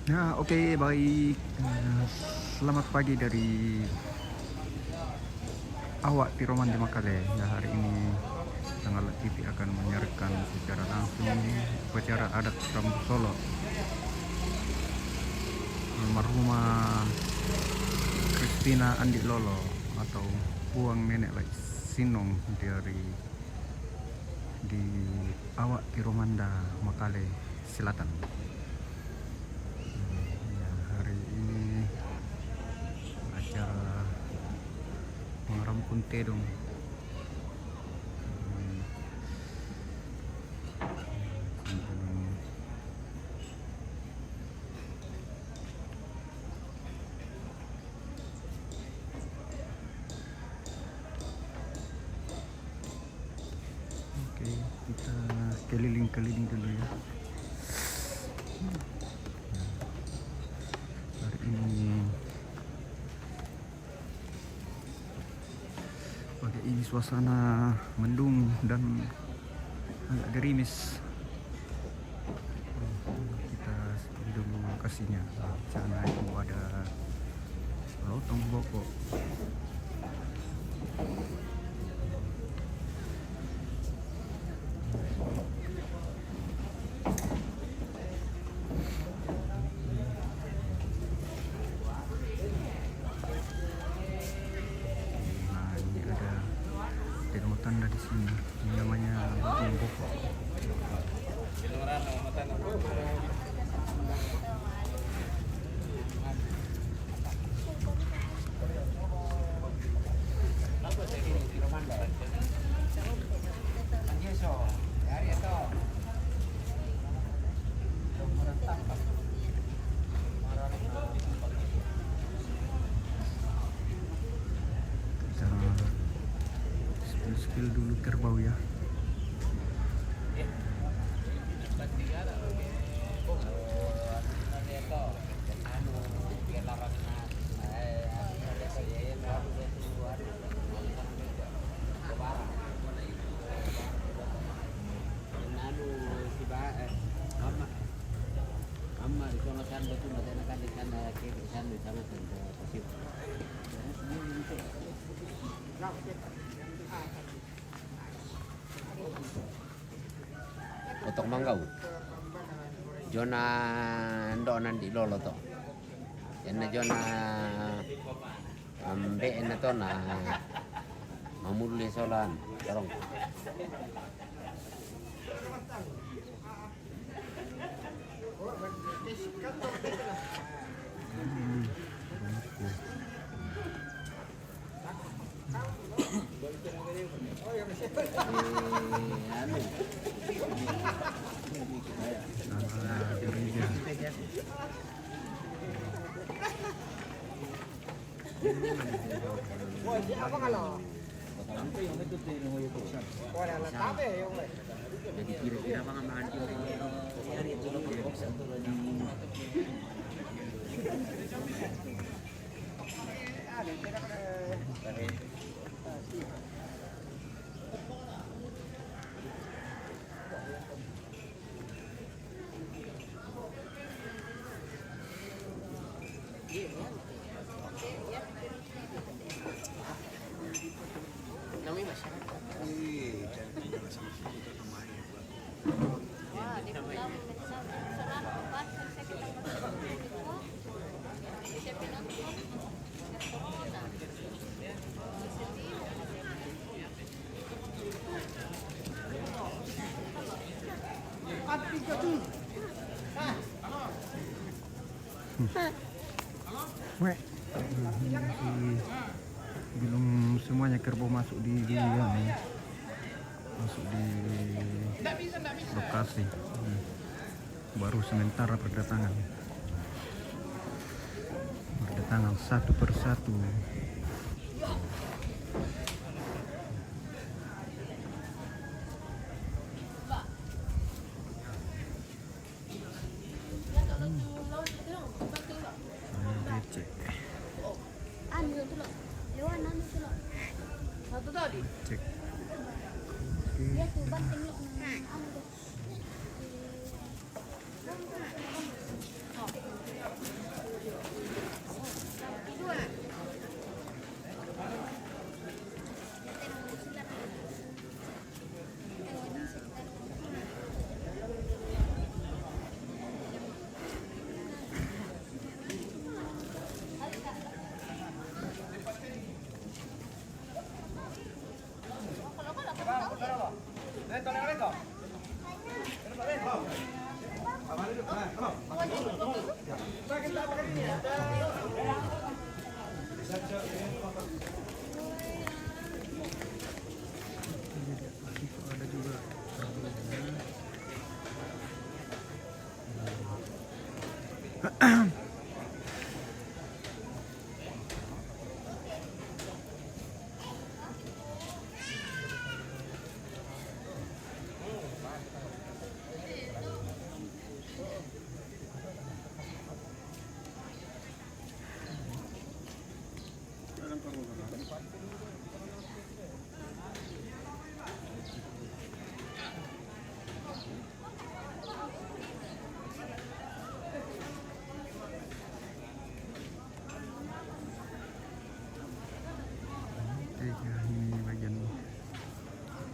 Ya, oke, baik. Selamat pagi dari awak di Roman di Makale. Ya, hari ini Tanggal TV akan menyiarkan secara langsung upacara adat Rambu Solo almarhumah Christina Andi Lolo atau Puang Nenek Lai Sinong di awak di Romanda Makale Selatan. Ya, hari ini acara pengaram Tedong. Oke, kita keliling-keliling dulu ya. Hari ini pagi ini suasana mendung dan agak gerimis. Kita dulu lokasinya. Sana itu ada lotong boko. Nah, ini ada tengok tanda di sini. Ini namanya lotong boko. Kita spill dulu kerbau ya. Otok manggau. Jona ndo nanti lolo to. Yana jona ambe na to na mamuli solan tarong. Gereja. Apa kalau? Wala na tabe yung Jadi kira-kira pangambahan namanya masyarakat. Wah, di pulau sarap pas sakit Weh, belum semuanya kerbau masuk di masuk di lokasi. Baru sementara berdatangan satu persatu. Becek. Satu tadi. Cek. Dia tuh banting Ini bagian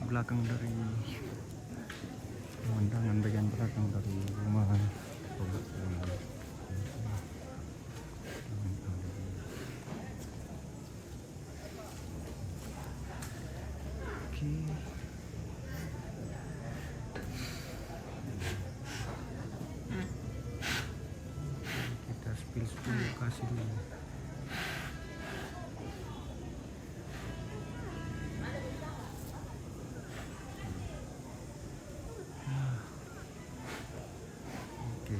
belakang dari pemandangan, bagian belakang dari rumah. Oke. Kita spill lokasi dulu. Oke,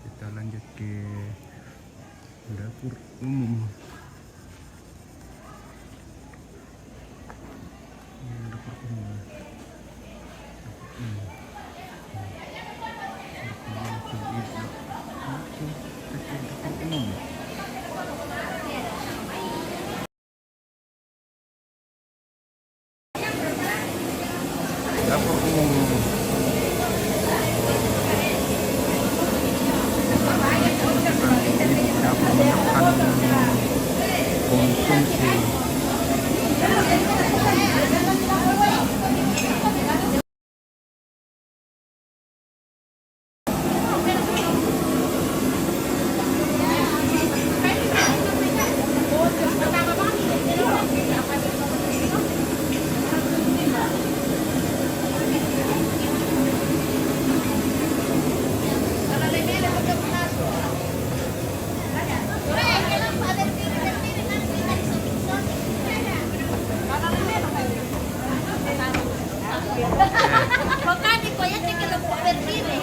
kita lanjut ke dapur umum. Ini dapur umum. Dapur umum. Dapur umum. Dapur menekan konsumsi.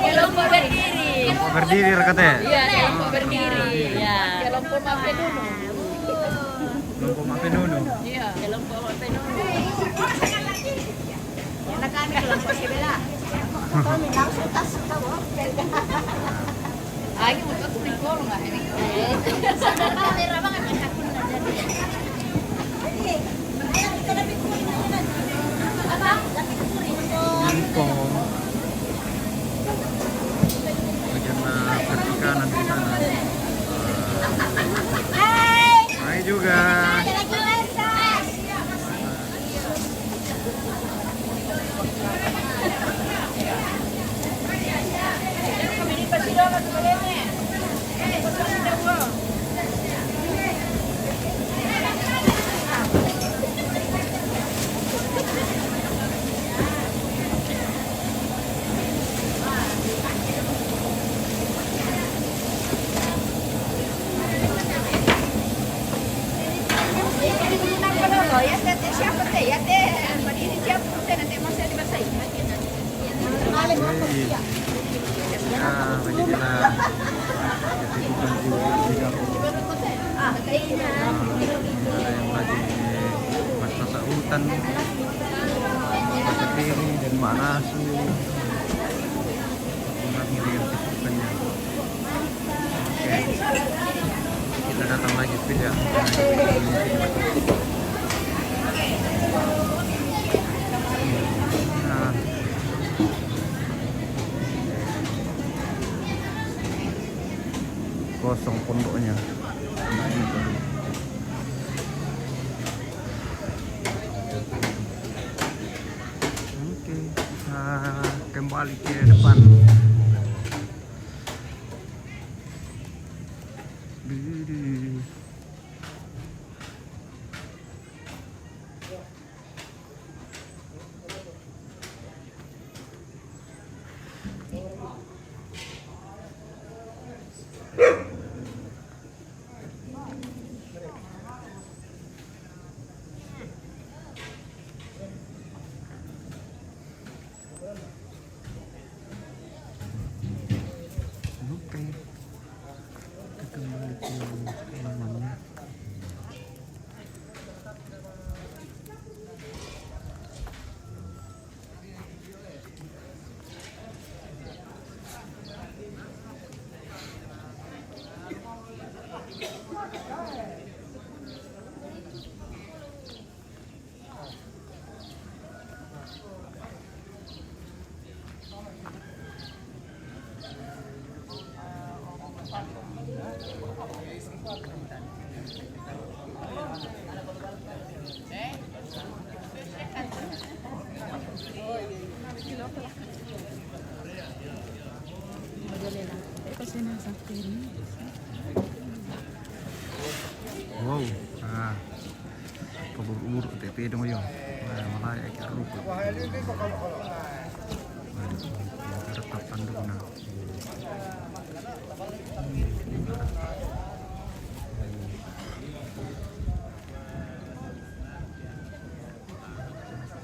Kelompok berdiri rekatnya. Iya, kelompok berdiri. Iya. Kelompok Mapenuno. Kelompok Mapenuno. Iya, kelompok Mapenuno. Ay, mo ka kumikol nga ini. Kingkong. Bagian perikanan di sana. Hai juga. Ya, beginilah kehidupan jiwa di kampung. Ada yang lagi masa hutan, masa diri dan mak nasu. Mengerti dengan kehidupannya. Oke, kita datang lagi sepeda. Nah, kosong pondoknya. Oke, kita kembali ke depan. Wow, pabur-bur TP dong yo. Malaya ke ruko. Retapan dulu na.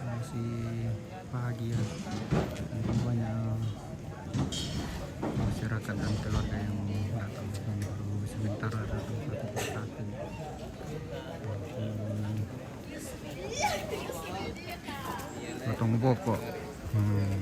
Masih pagi ya. Mungkin banyak masyarakat dan keluarga yang datang baru sebentar datang satu persatu. Potong pokok. Wow.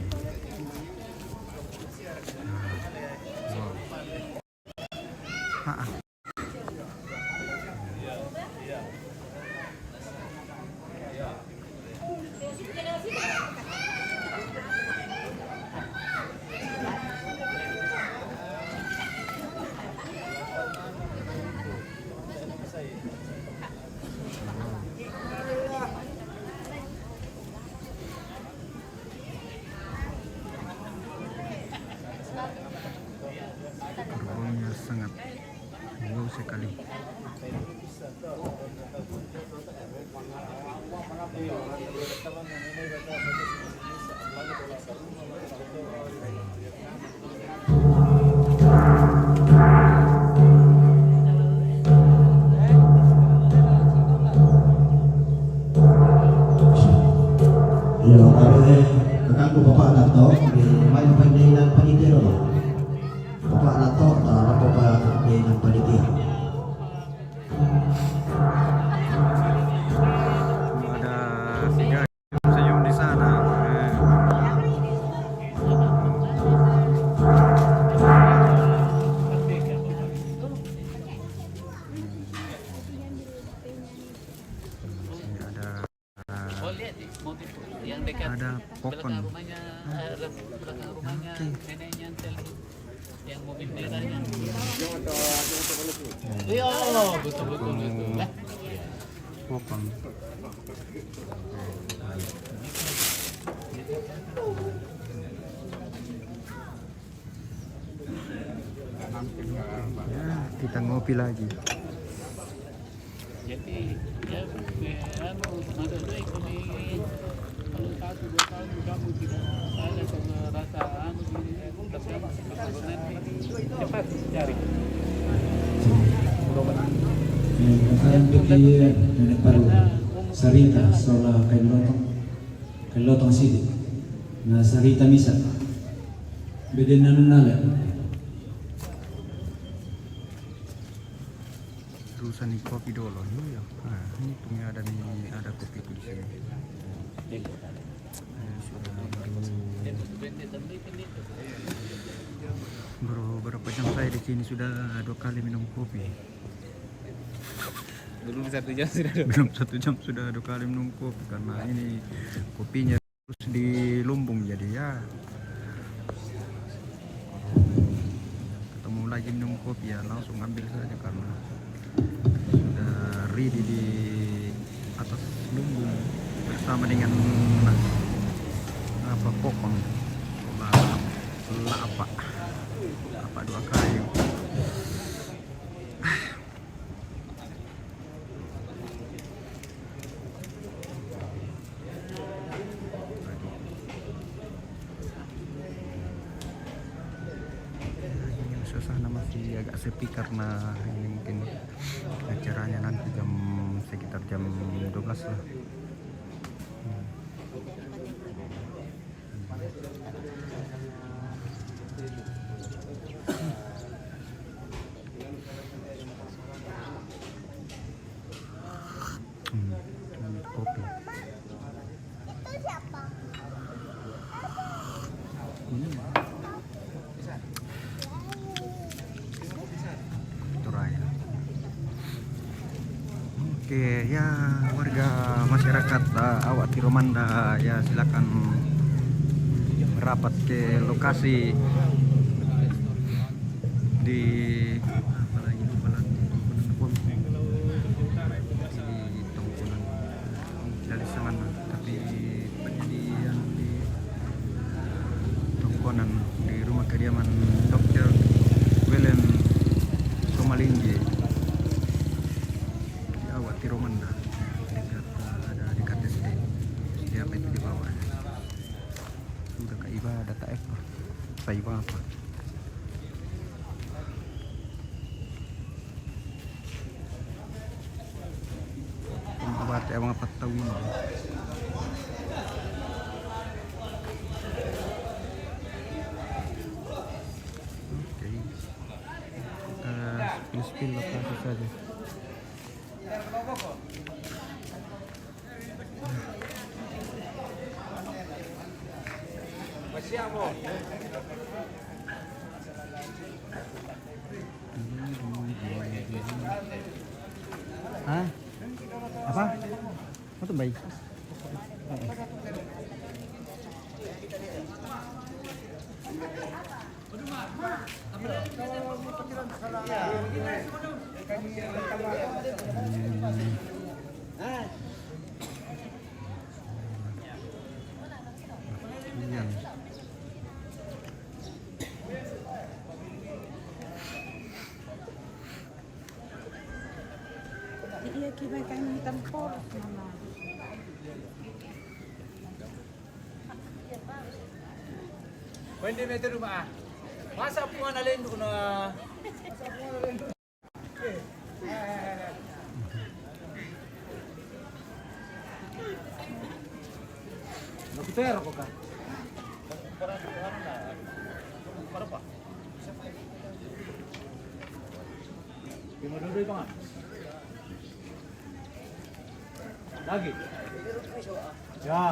Gerbongnya sangat wow sekali. Yo, kami kakakku Bapak Nato di main pendidikan panitia loh. Bapak Nato, Bapak pendidikan panitia. Ada tiga senyum di sana. Oh lihat di motif yang dekat Ada pokon. belakang rumahnya, belakang rumahnya nenek nyantel yang mobil merahnya. Iya, betul. Lah, Pokon. Ya, kita ngopi lagi. jadi ya maksudnya ini kalau 1-2 tahun kamu tidak ada sama rasa tapi kalau nanti cepat cari. Kalian pergi nenek baru Sarita sola kay lotong sidi na Sarita misa beden nanunala. Terusan nih kopi dulu nih ya. Ini punya ada kopi di sini. Baru berapa jam saya di sini sudah 2 kali minum kopi. Belum 1 jam sudah. Belum 1 jam sudah 2 kali minum kopi karena ini kopinya terus di lumbung jadi ya. Ketemu lagi minum kopi ya langsung ambil saja karena sudah ready di atas lumbung bersama dengan apa pokok apa 2 kayu. Suasana masih agak sepi karena ini mungkin acaranya nanti sekitar jam 12 lah. Ambil kopi. Turai. Oke ya warga masyarakat awak Tiromanda ya silakan merapat ke lokasi di di rumah kediaman Dr. Kayak mga patawin. Oke. Kita spill lokasi saja. Hah? Apa? Apa tuh baik? Iya kita kan tempur mama. Pwede meter rumah. Masa pungan alin ko na. Nakutera ko ka. Para pa. Pinududoy pa nga. Lagi. Ya.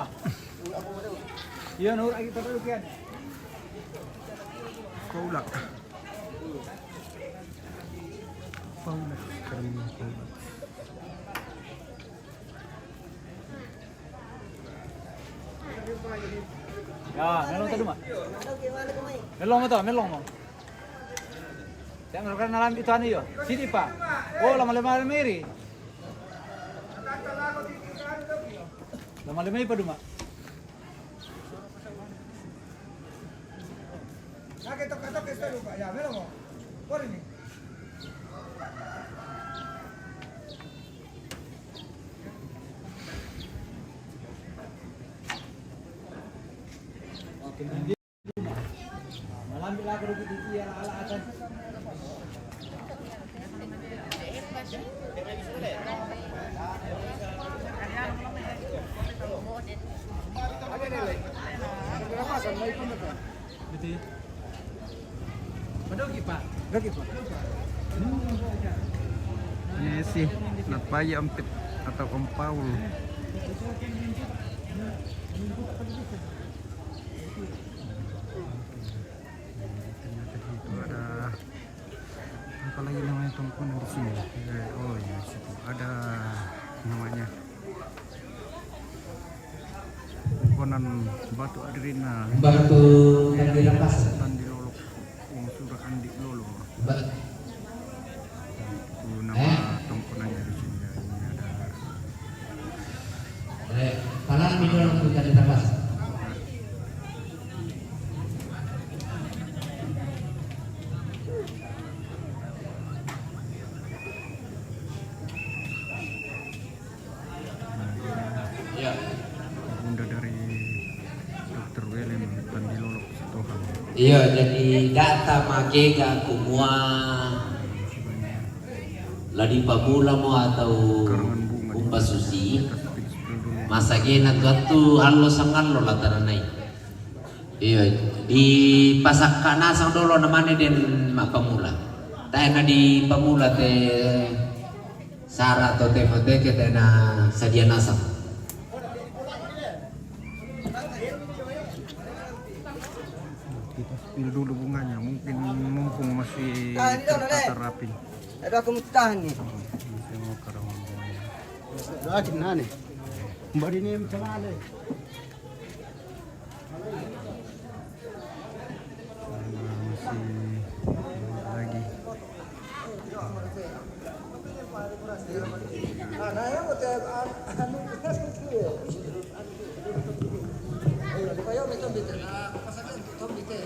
Yan, ora kita dulu kan. Paulak. Paulak. Keren Paulak. Ya, melong tadi mak. Melong mo to, melong mo. Saya ngerokok nalam itu anu yo. Sini pak. Oh, lama-lama meri. Lama-lama pa duma. Katok-katok esta lupa. Ya, meron mo. Por ini. Malam bila aku duduk di sini ala akan. Gitu ya. Padogi pak. Dogi pak. Ini sih Natpaya Ampit atau Om Paul. Ternyata itu ada apa lagi namanya tongkonan di sini? Oh ya, situ ada namanya tongkonan Batu Adrina. Batu Adrina Pas. Andi Lolo, oh, sudah Andi Lolo. Ba- Itu nama tongkonannya di sini. Ya. Ini ada Panas minggu lalu Batu Adrina Pas. Ya. bunda dari Dr. William Andi Lolo Sitohang. Iya, jadi data makega kumua ladi pamula mo atau Karangan bunga. umpa susi. Kita spill dulu. Masagena tuatu halo sangallo lataranay. Iya, di pasak kanasang dolo namanya din mapamula. Tayo na di pamula te Sara to te fote kita na sadia nasang. Kita spill dulu bunganya, mungkin mumpung masih tertata rapi. Ada kemutahan nih. Masih mau karangan bunganya. Lagi nane. Mbak ini macam mana? Masih lagi. Nah, yang betul anu kita sih. Ayo, kayo meto bite. Pasagan to bite.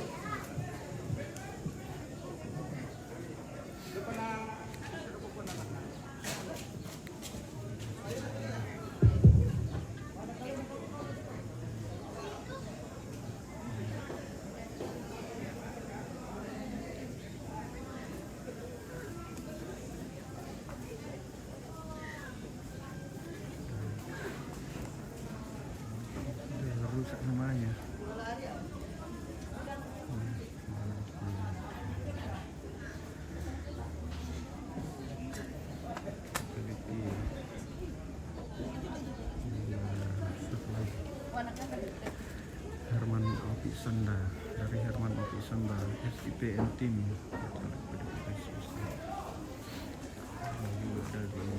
Isanda, dari Herman Oki Isanda, SDPN Team. Juga dari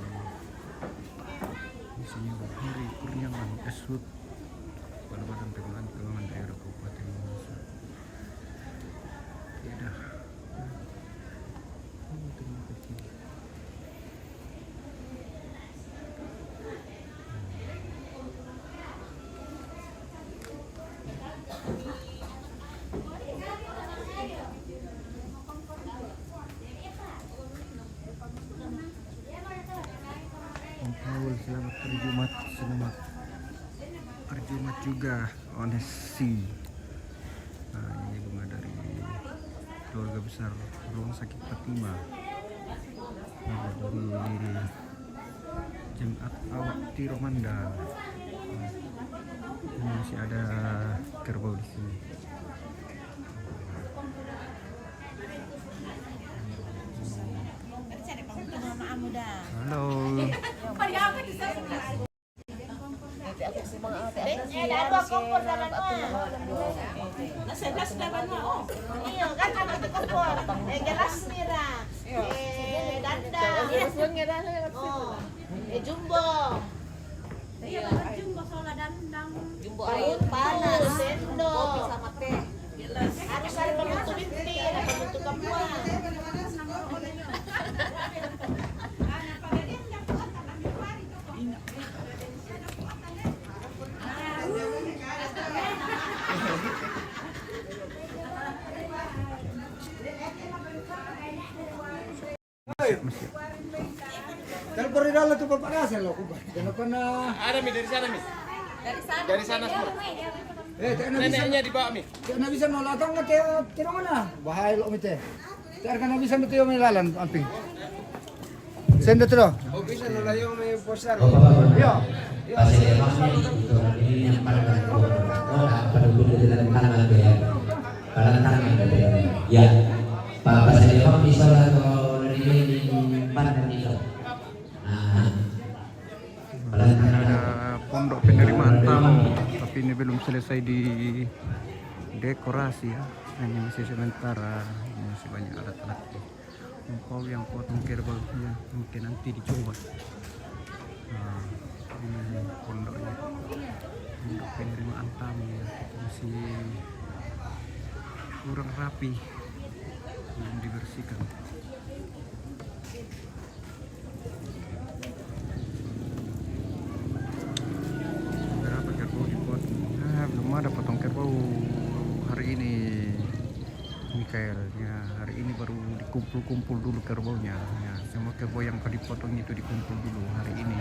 Insinyur Heri Kurniawan Eshut, Kepala Badan Pengelolaan Keuangan Daerah Kabupaten Minahasa. Tidak. Terima kasih. Om Paul, selamat hari Jumat, selamat hari Jumat juga, Onesi. Nah, ini bunga dari keluarga besar Rumah Sakit Fatima. Ada dari Jemaat Awak Tiromanda. Ini masih ada kerbau di sini. Halo. Dalawa kompor dalan mo. Nasa gas laban mo. Iyo, kan ano to kompor. Galas mira. Danda. Oh. Jumbo. Iya, jumbo sola dandang. Jumbo Ayun, panas, sendo. Kopi sama teh. Harus ada pembentuk binti, ada pembentuk kapuan. Masih. Telepon di dalam tuh paparasan lo, kenapa na? Ada Mi dari sana Mi. Dari sana semua. Neneknya dibawa Mi. Kaya bisa nolatang na kaya tino mana? Bahaya lo mite. Kaya ka na bisa mito yung nilalan amping. Send it lo. Oh bisa nolayo may posar. Yo. Pasilemangnya itu ini yang pada pada dalam tangan ya, pada tangan ya. Pak Pasilem bisa atau dari mana itu. Nah, pada tangan Ada pondok penerimaan tamu, tapi ini belum selesai di dekorasi ya. Hanya masih sementara, ini masih banyak alat-alat empau yang potong kerbaunya, mungkin nanti dicoba. Nah, ini pondoknya, pondok penerimaan tamu ya, masih kurang rapi, belum dibersihkan. Berapa kerbau dipotong? Nah, belum ada potong kerbau hari ini, Mikael. Ya, hari ini baru dikumpul-kumpul dulu kerbaunya. Ya, semua kerbau yang dipotong itu dikumpul dulu hari ini.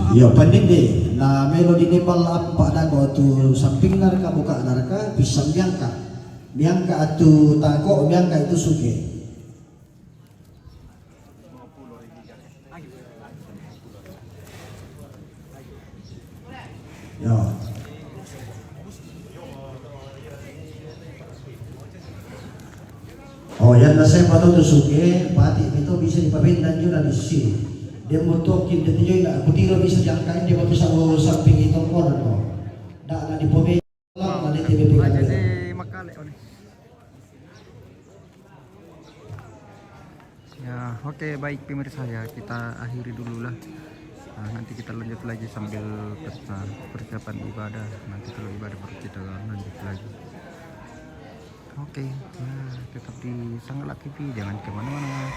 Yo pending deh. Nah melodi Nepal apa ada kau tu samping narka buka narka pisang biangka atu tako biangka itu suke. Yo. Oh, yan na saya patut tusuke, pati itu bisa dipapindan juga di sini. Dia motokin dia juga nak kutiro bisa diangkain dia bisa samping itu kono no. Dak na dipobe lang na di TV Aja PKB. di Makale oh, nih. Ya, oke baik pemirsa ya, kita akhiri dulu lah. Nanti kita lanjut lagi sambil persiapan ibadah. Nanti kalau ibadah baru kita lanjut lagi. Oke, tetap di Sanggala TV, jangan kemana-mana.